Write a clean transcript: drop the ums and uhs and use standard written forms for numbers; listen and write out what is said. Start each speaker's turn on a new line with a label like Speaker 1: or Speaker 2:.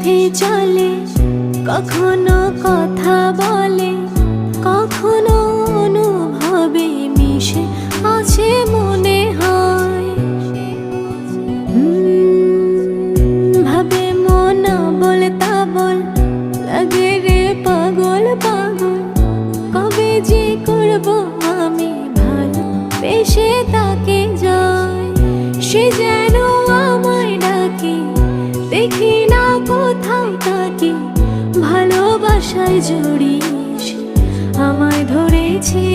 Speaker 1: সাথে চলে, কখনো কথা বলে, কখনো অনুভবে মিশে আছে মনে হয়। ভাবে মন বল তা বল, লাগে রে পাগল পাগল। কবে যে করবো আমি ভালো বেশে তাকে যায়, সে যেন আমায় ডাকে, দেখি না কোথাও তাকে। ভালোবাসায় জড়িয়ে আমায় ধরেছে।